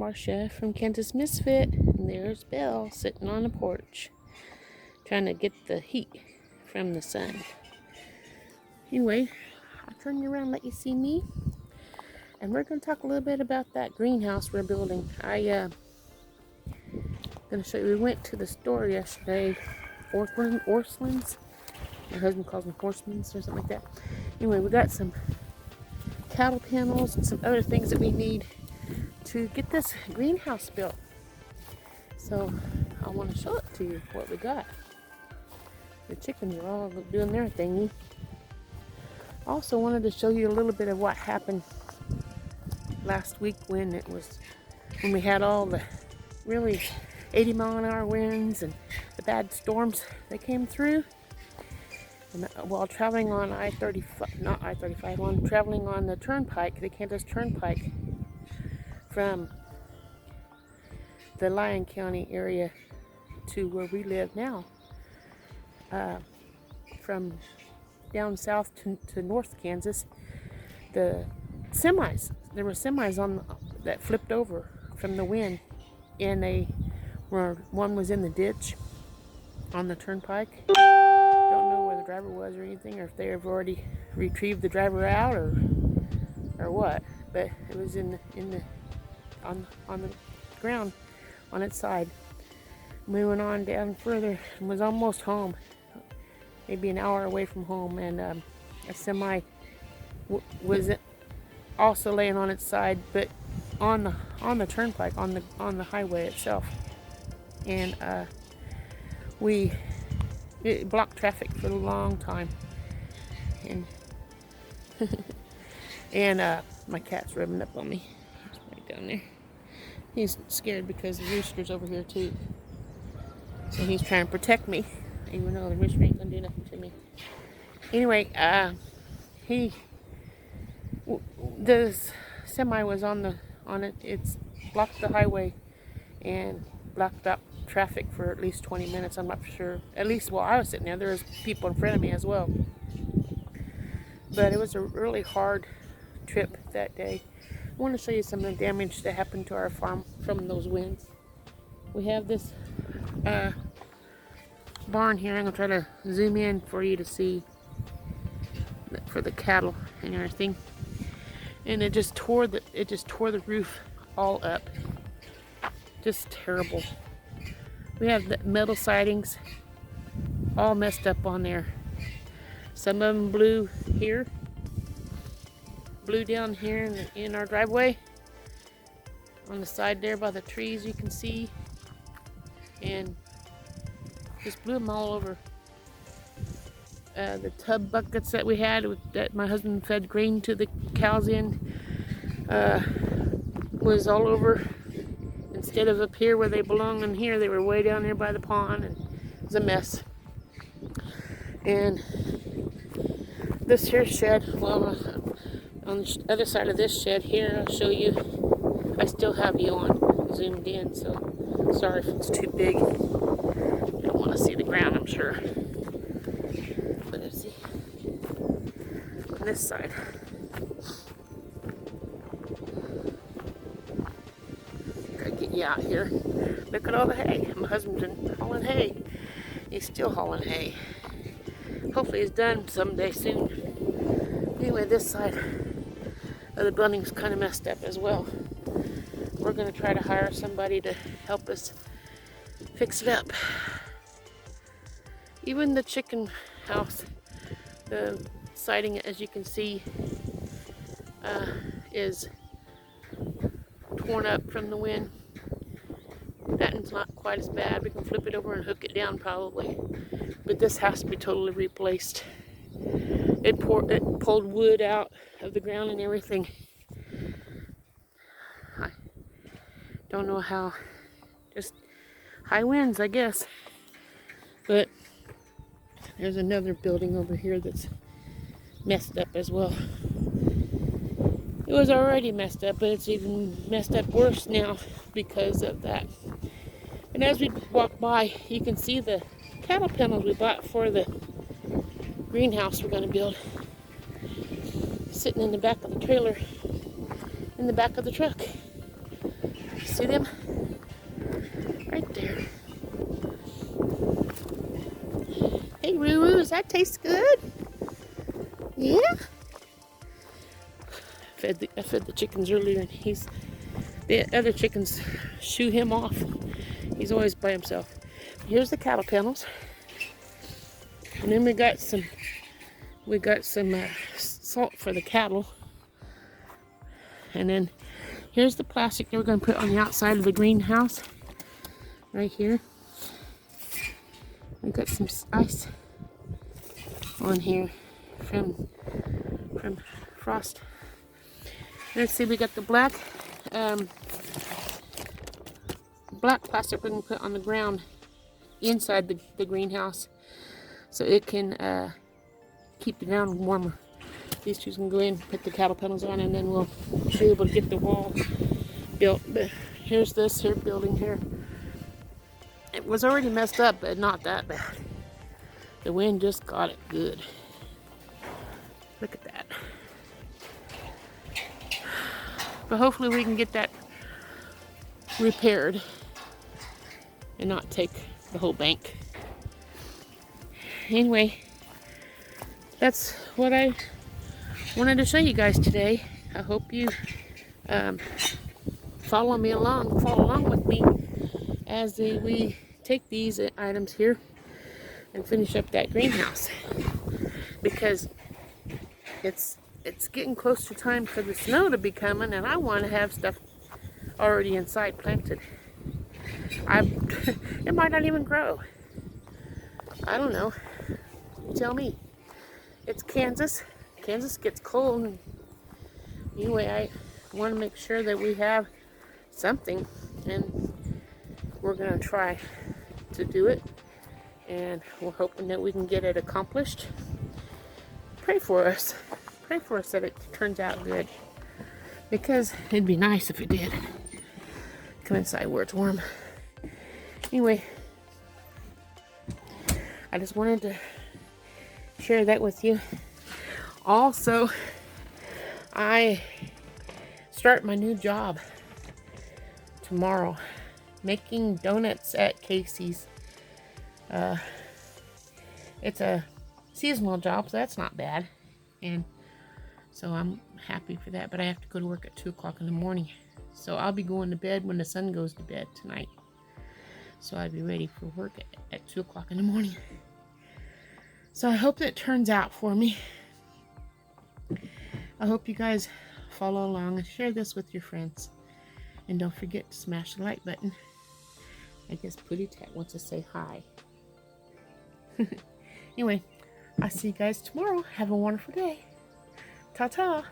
Marcia from Kansas Misfit, and there's Belle sitting on the porch trying to get the heat from the sun. Anyway, I'll turn you around and let you see me, and we're going to talk a little bit about that greenhouse we're building. I'm going to show you. We went to the store yesterday, Orslins. My husband calls them horsemans or something like that. Anyway, we got some cattle panels and some other things that we need to get this greenhouse built. So I want to show it to you what we got. The chickens are all doing their thingy. Also wanted to show you a little bit of what happened last week when we had all the really 80-mile-an-hour winds and the bad storms that came through. And while traveling on traveling on the turnpike, the Kansas Turnpike, from the Lyon County area to where we live now, from down south to North Kansas, there were semis that flipped over from the wind, and one was in the ditch on the turnpike. Don't know where the driver was or anything, or if they have already retrieved the driver out or what, but it was on the ground on its side. We went on down further and was almost home, maybe an hour away from home, and a semi was also laying on its side, but on the turnpike, on the highway itself, and it blocked traffic for a long time, and and my cat's rubbing up on me. He's right down there. He's scared because the rooster's over here too, so he's trying to protect me, even though the rooster ain't gonna do nothing to me. Anyway, the semi was on it. It's blocked the highway and blocked up traffic for at least 20 minutes. I'm not sure. At least while I was sitting there was people in front of me as well. But it was a really hard trip that day. I want to show you some of the damage that happened to our farm from those winds. We have this barn here. I'm gonna try to zoom in for you to see for the cattle and everything. And it just tore the roof all up. Just terrible. We have the metal sidings all messed up on there. Some of them blew down here in our driveway, on the side there by the trees, you can see, and just blew them all over. The tub buckets that we had that my husband fed grain to the cows in was all over. Instead of up here where they belong in here, they were way down there by the pond, and it was a mess. And this here shed, well, on the other side of this shed here, I'll show you. I still have you on zoomed in, so sorry if it's too big. You don't want to see the ground, I'm sure. But let's see. On this side. Gotta get you out here. Look at all the hay. My husband's been hauling hay. He's still hauling hay. Hopefully he's done someday soon. Anyway, this side of the building's kind of messed up as well. We're going to try to hire somebody to help us fix it up. Even the chicken house, the siding, as you can see, is torn up from the wind. That one's not quite as bad. We can flip it over and hook it down probably. But this has to be totally replaced. It pulled wood out of the ground and everything. I don't know how. Just high winds, I guess. But there's another building over here that's messed up as well. It was already messed up, but it's even messed up worse now because of that. And as we walk by, you can see the cattle panels we bought for the greenhouse we're going to build sitting in the back of the trailer, in the back of the truck. See them? Right there. Hey, Ruru, does that taste good? Yeah? I fed the chickens earlier, and the other chickens shoo him off. He's always by himself. Here's the cattle kennels. And then we got some salt for the cattle. And then here's the plastic that we're going to put on the outside of the greenhouse. Right here. We got some ice on here from frost. Let's see, we got the black plastic we're going to put on the ground inside the greenhouse, so it can keep the ground warmer. These two can go in, put the cattle panels on, and then we'll be able to get the wall built. But here's this here building here. It was already messed up, but not that bad. The wind just got it good. Look at that. But hopefully we can get that repaired and not take the whole bank. Anyway, that's what I wanted to show you guys today. I hope you follow along with me as we take these items here and finish up that greenhouse, because it's getting close to time for the snow to be coming, and I want to have stuff already inside planted. It might not even grow. I don't know. You tell me. It's Kansas. Kansas gets cold. Anyway, I want to make sure that we have something, and we're going to try to do it, and we're hoping that we can get it accomplished. Pray for us. Pray for us that it turns out good, because it'd be nice if it did. Come inside where it's warm. Anyway, I just wanted to share that with you. Also, I start my new job tomorrow, making donuts at Casey's. It's a seasonal job, so that's not bad, and so I'm happy for that. But I have to go to work at 2 o'clock in the morning, so I'll be going to bed when the sun goes to bed tonight, so I'll be ready for work at 2 o'clock in the morning. So I hope that turns out for me. I hope you guys follow along and share this with your friends. And don't forget to smash the like button. I guess Pootie Tat wants to say hi. Anyway, I'll see you guys tomorrow. Have a wonderful day. Ta-ta.